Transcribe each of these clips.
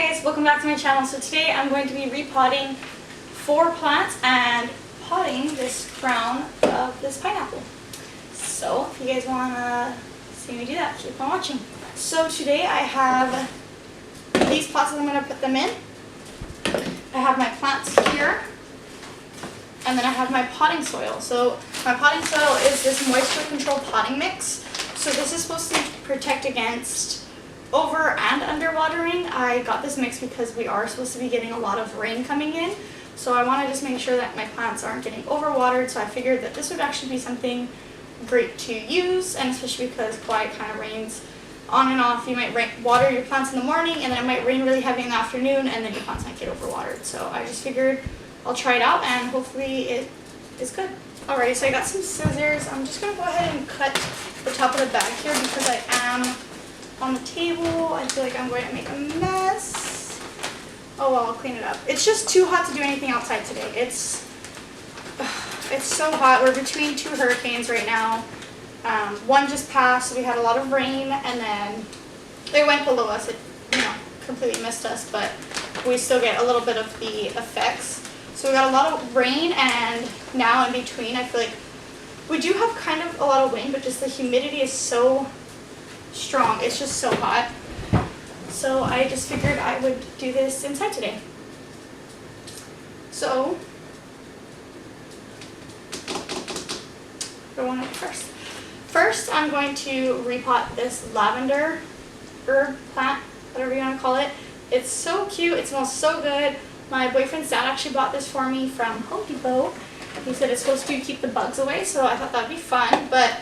Hi guys, welcome back to my channel. So today I'm going to be repotting 4 plants and potting this crown of this pineapple. So if you guys want to see me do that, keep on watching. So today I have these pots that I'm going to put them in. I have my plants here, and then I have my potting soil. So my potting soil is this moisture control potting mix. So this is supposed to protect against over and underwatering. I got this mix because we are supposed to be getting a lot of rain coming in. So I want to just make sure that my plants aren't getting overwatered. So I figured that this would actually be something great to use, and especially because Kauai kind of rains on and off. You might water your plants in the morning, and then it might rain really heavy in the afternoon, and then your plants might get overwatered. So I just figured I'll try it out, and hopefully it is good. Alrighty, so I got some scissors. I'm just going to go ahead and cut the top of the bag here because I am on the table. I feel like I'm going to make a mess. Oh well, I'll clean it up. It's just too hot to do anything outside today. It's so hot. We're between 2 hurricanes right now. One just passed, so we had a lot of rain, and then they went below us. It, completely missed us, but we still get a little bit of the effects. So we got a lot of rain, and now in between, I feel like we do have kind of a lot of wind, but just the humidity is so strong. It's just so hot. So I just figured I would do this inside today. So what do I want to do first? First, I'm going to repot this lavender herb plant, whatever you want to call it. It's so cute. It smells so good. My boyfriend's dad actually bought this for me from Home Depot. He said it's supposed to keep the bugs away, so I thought that'd be fun. But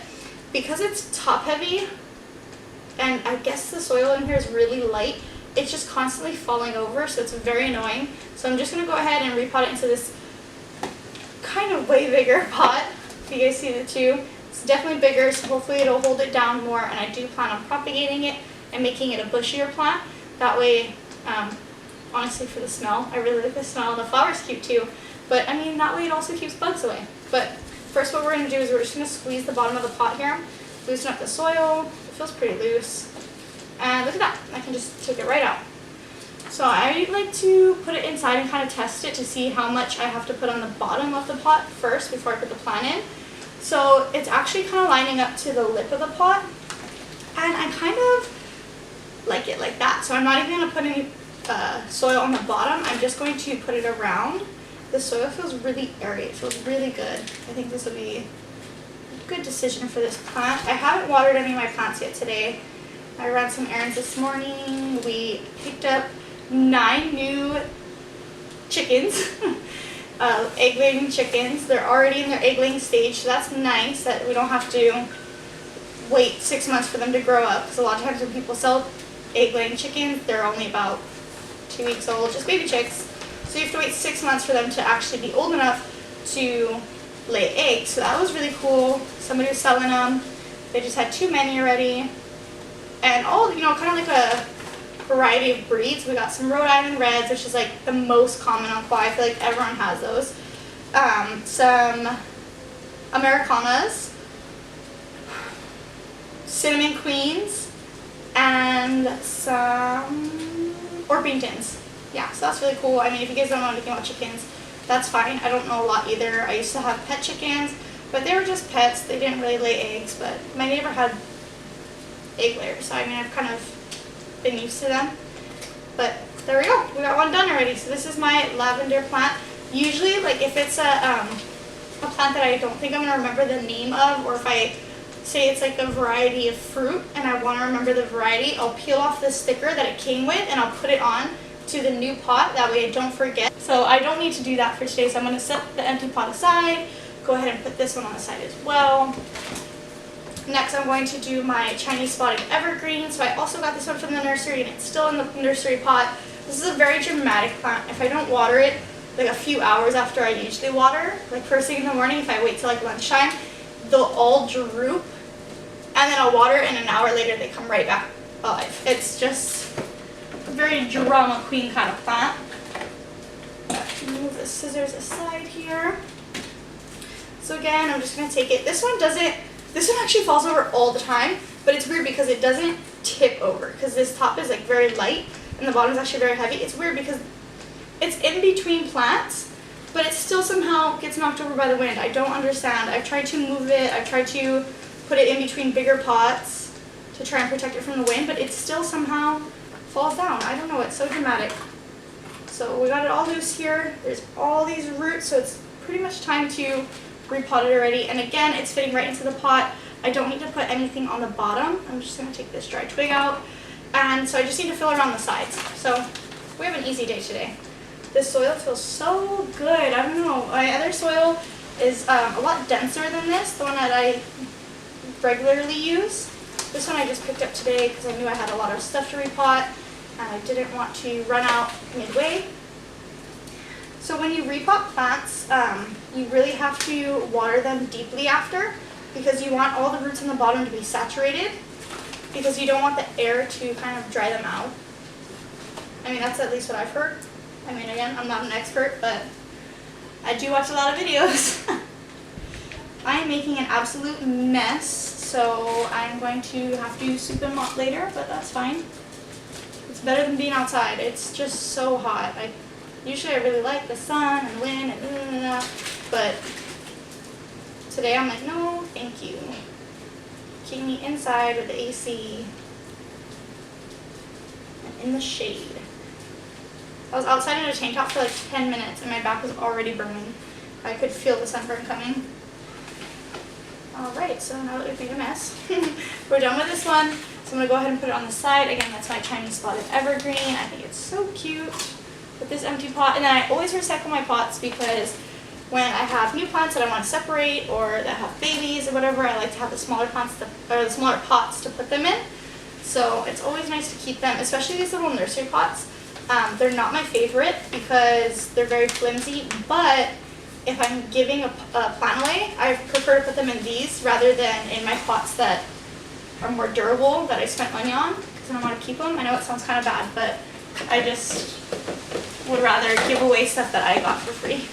because it's top heavy, and I guess the soil in here is really light, it's just constantly falling over, so it's very annoying. So I'm just going to go ahead and repot it into this kind of way bigger pot. If you guys see the two, it's definitely bigger, so hopefully it'll hold it down more, and I do plan on propagating it and making it a bushier plant. That way, honestly, for the smell, I really like the smell. The flower's cute too, but I mean, that way it also keeps bugs away. But first, what we're going to do is we're just going to squeeze the bottom of the pot here, loosen up the soil. It feels pretty loose, and look at that, I can just take it right out. So I like to put it inside and kind of test it to see how much I have to put on the bottom of the pot first before I put the plant in. So it's actually kind of lining up to the lip of the pot, and I kind of like it like that. So I'm not even going to put any soil on the bottom. I'm just going to put it around. The soil feels really airy. It feels really good. I think this will be a good decision for this plant. I haven't watered any of my plants yet today. I ran some errands this morning. We picked up 9 new chickens, egg-laying chickens. They're already in their egg-laying stage, so that's nice that we don't have to wait 6 months for them to grow up. Because a lot of times when people sell egg-laying chickens, they're only about 2 weeks old, just baby chicks. So you have to wait 6 months for them to actually be old enough to lay eggs. So that was really cool. Somebody was selling them. They just had too many already. And all, kind of like a variety of breeds. We got some Rhode Island Reds, which is like the most common on Kauai. I feel like everyone has those. Some Americanas, Cinnamon Queens, and some Orpingtons. Yeah, so that's really cool. I mean, if you guys don't know anything about chickens, that's fine. I don't know a lot either. I used to have pet chickens, but they were just pets. They didn't really lay eggs, but my neighbor had egg layers, so I mean, I've kind of been used to them. But there we go. We got one done already. So this is my lavender plant. Usually, like if it's a plant that I don't think I'm going to remember the name of, or if I say it's like a variety of fruit and I want to remember the variety, I'll peel off the sticker that it came with and I'll put it on to the new pot. That way I don't forget. So I don't need to do that for today. So I'm going to set the empty pot aside. Go ahead and put this one on the side as well. Next, I'm going to do my Chinese spotted evergreen. So I also got this one from the nursery, and it's still in the nursery pot. This is a very dramatic plant. If I don't water it like a few hours after I usually water, like first thing in the morning, if I wait till like lunchtime, they'll all droop, and then I'll water it, and an hour later they come right back alive. It's just a very drama queen kind of plant. Move the scissors aside here. So again, I'm just going to take it. This one actually falls over all the time, but it's weird because it doesn't tip over because this top is like very light, and the bottom is actually very heavy. It's weird because it's in between plants, but it still somehow gets knocked over by the wind. I don't understand. I've tried to move it. I've tried to put it in between bigger pots to try and protect it from the wind, but it still somehow falls down. I don't know. It's so dramatic. So we got it all loose here. There's all these roots, so it's pretty much time to repot it already. And again, it's fitting right into the pot. I don't need to put anything on the bottom. I'm just going to take this dry twig out. And so I just need to fill around the sides. So we have an easy day today. This soil feels so good. I don't know. My other soil is a lot denser than this, the one that I regularly use. This one I just picked up today because I knew I had a lot of stuff to repot and I didn't want to run out midway. So when you repot plants, you really have to water them deeply after, because you want all the roots in the bottom to be saturated, because you don't want the air to kind of dry them out. I mean, that's at least what I've heard. I mean, again, I'm not an expert, but I do watch a lot of videos. I am making an absolute mess, so I'm going to have to soup and mop later, but that's fine. It's better than being outside. It's just so hot. Usually I really like the sun and wind and but today I'm like, no, thank you. Keep me inside with the AC and in the shade. I was outside in a tank top for like 10 minutes and my back was already burning. I could feel the sunburn coming. Alright, so now that we've made a mess, we're done with this one. So I'm going to go ahead and put it on the side. Again, that's my Chinese spotted evergreen. I think it's so cute with this empty pot. And then I always recycle my pots because when I have new plants that I want to separate or that have babies or whatever, I like to have the smaller plants or the smaller pots to put them in. So it's always nice to keep them, especially these little nursery pots. They're not my favorite because they're very flimsy, but if I'm giving a plant away, I prefer to put them in these rather than in my pots that are more durable, that I spent money on, because I don't want to keep them. I know it sounds kind of bad, but I just would rather give away stuff that I got for free.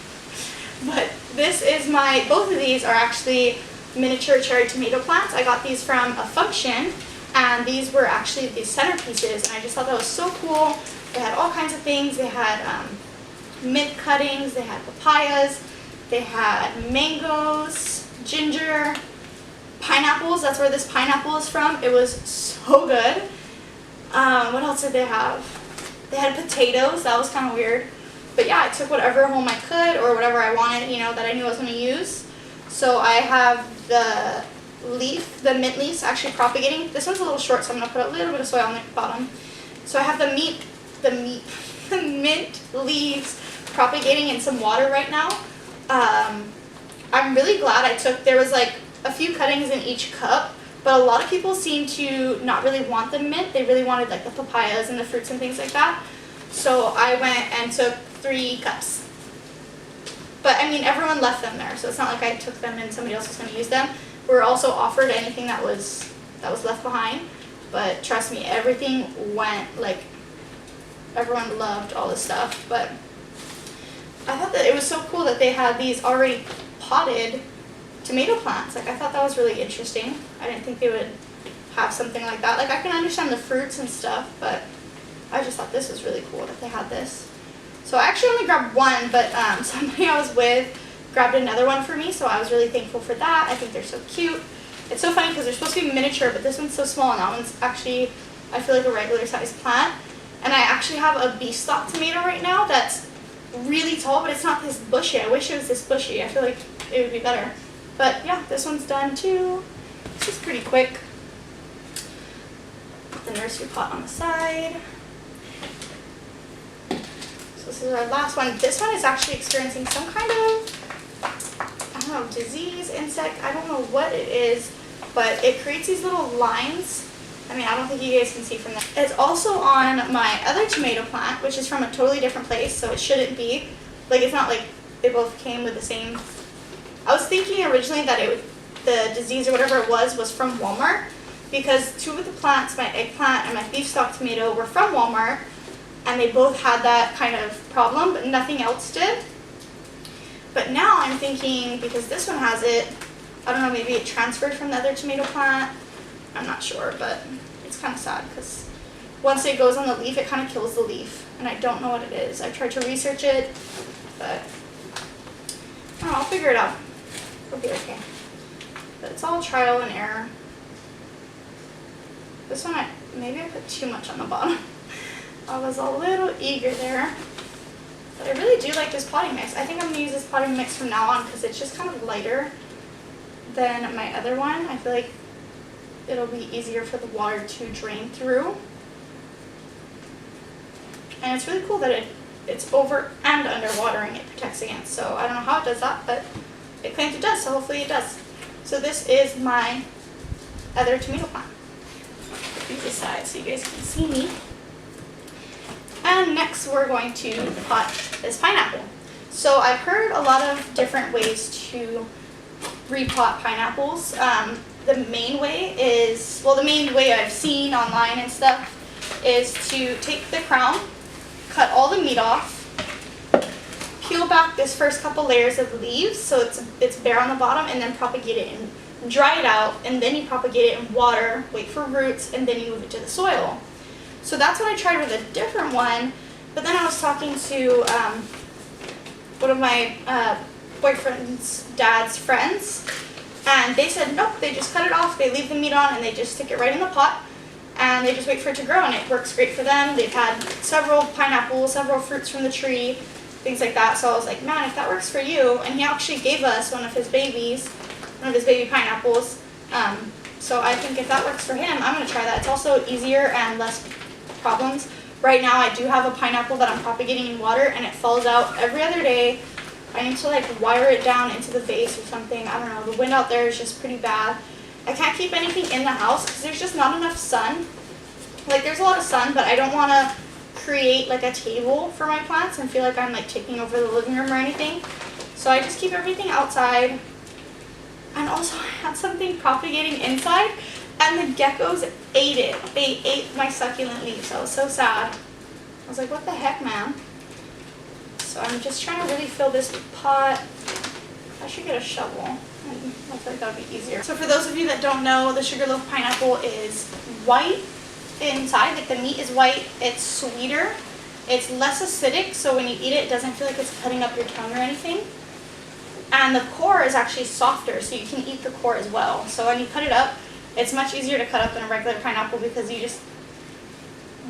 But this is both of these are actually miniature cherry tomato plants. I got these from a function, and these were actually the centerpieces, and I just thought that was so cool. They had all kinds of things. They had mint cuttings, they had papayas, they had mangoes, ginger, pineapples. That's where this pineapple is from. It was so good. What else did they have? They had potatoes. That was kind of weird. But yeah, I took whatever home I could or whatever I wanted, that I knew I was going to use. So I have the mint leaves actually propagating. This one's a little short, so I'm going to put a little bit of soil on the bottom. So I have the mint leaves propagating in some water right now. I'm really glad there was like a few cuttings in each cup, but a lot of people seem to not really want the mint. They really wanted like the papayas and the fruits and things like that. So I went and took 3 cups. But I mean, everyone left them there, so it's not like I took them and somebody else was going to use them. We were also offered anything that was left behind, but trust me, everything went, like, everyone loved all this stuff. But I thought that it was so cool that they had these already potted tomato plants. Like, I thought that was really interesting. I didn't think they would have something like that. Like, I can understand the fruits and stuff, but I just thought this was really cool that they had this. So I actually only grabbed one, but somebody I was with grabbed another one for me, so I was really thankful for that. I think they're so cute. It's so funny because they're supposed to be miniature, but this one's so small, and that one's actually, I feel like, a regular sized plant. And I actually have a beef stock tomato right now that's really tall, but it's not this bushy. I wish it was this bushy. I feel like it would be better. But yeah, this one's done too. This is pretty quick. Put the nursery pot on the side. So this is our last one. This one is actually experiencing some kind of, I don't know, disease, insect. I don't know what it is, but it creates these little lines. I mean, I don't think you guys can see from that. It's also on my other tomato plant, which is from a totally different place, so it shouldn't be. Like, it's not like they both came with the same. I was thinking originally that the disease or whatever it was from Walmart, because 2 of the plants, my eggplant and my beef stock tomato, were from Walmart, and they both had that kind of problem, but nothing else did. But now I'm thinking, because this one has it, I don't know, maybe it transferred from the other tomato plant. I'm not sure, but it's kind of sad because once it goes on the leaf, it kind of kills the leaf. And I don't know what it is. I tried to research it, but I don't know, I'll figure it out. It'll be okay. But it's all trial and error. This one, maybe I put too much on the bottom. I was a little eager there. But I really do like this potting mix. I think I'm going to use this potting mix from now on because it's just kind of lighter than my other one. I feel like it'll be easier for the water to drain through. And it's really cool that it's over and under watering it protects against. So I don't know how it does that, but it claims it does, so hopefully it does. So this is my other tomato plant. Put these aside so you guys can see me. And next we're going to pot this pineapple. So I've heard a lot of different ways to repot pineapples. The main way is, well, the main way I've seen online and stuff is to take the crown, cut all the meat off, peel back this first couple layers of leaves so it's bare on the bottom, and then propagate it and dry it out, and then you propagate it in water, wait for roots, and then you move it to the soil. So that's what I tried with a different one, but then I was talking to one of my boyfriend's dad's friends, and they said nope, they just cut it off, they leave the meat on, and they just stick it right in the pot, and they just wait for it to grow, and it works great for them. They've had several pineapples, several fruits from the tree, things like that. So I was like, man, if that works for you, and he actually gave us one of his baby pineapples. So I think if that works for him, I'm going to try that. It's also easier and less problems. Right now I do have a pineapple that I'm propagating in water, and it falls out every other day. I need to like wire it down into the vase or something. I don't know. The wind out there is just pretty bad. I can't keep anything in the house because there's just not enough sun. Like there's a lot of sun, but I don't want to create like a table for my plants and feel like I'm like taking over the living room or anything. So I just keep everything outside. And also I had something propagating inside, and the geckos ate it. They ate my succulent leaves. I was so sad. I was like, what the heck, man? So I'm just trying to really fill this pot. I should get a shovel. I feel like that would be easier. So for those of you that don't know, the sugarloaf pineapple is white inside. Like the meat is white. It's sweeter. It's less acidic, so when you eat it, it doesn't feel like it's cutting up your tongue or anything. And the core is actually softer, so you can eat the core as well. So when you cut it up, it's much easier to cut up than a regular pineapple because you just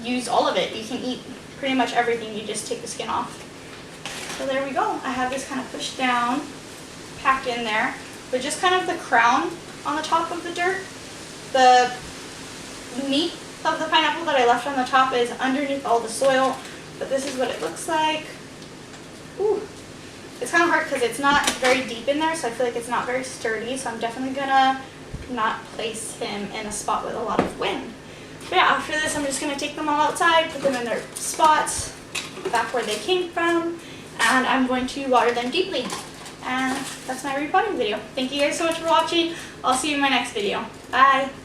use all of it. You can eat pretty much everything. You just take the skin off. So there we go. I have this kind of pushed down, packed in there, but just kind of the crown on the top of the dirt. The meat of the pineapple that I left on the top is underneath all the soil, but this is what it looks like. Ooh. It's kind of hard because it's not very deep in there, so I feel like it's not very sturdy, so I'm definitely gonna not place him in a spot with a lot of wind. But yeah, after this I'm just gonna take them all outside, put them in their spots, back where they came from, and I'm going to water them deeply. And that's my repotting video. Thank you guys so much for watching. I'll see you in my next video. Bye!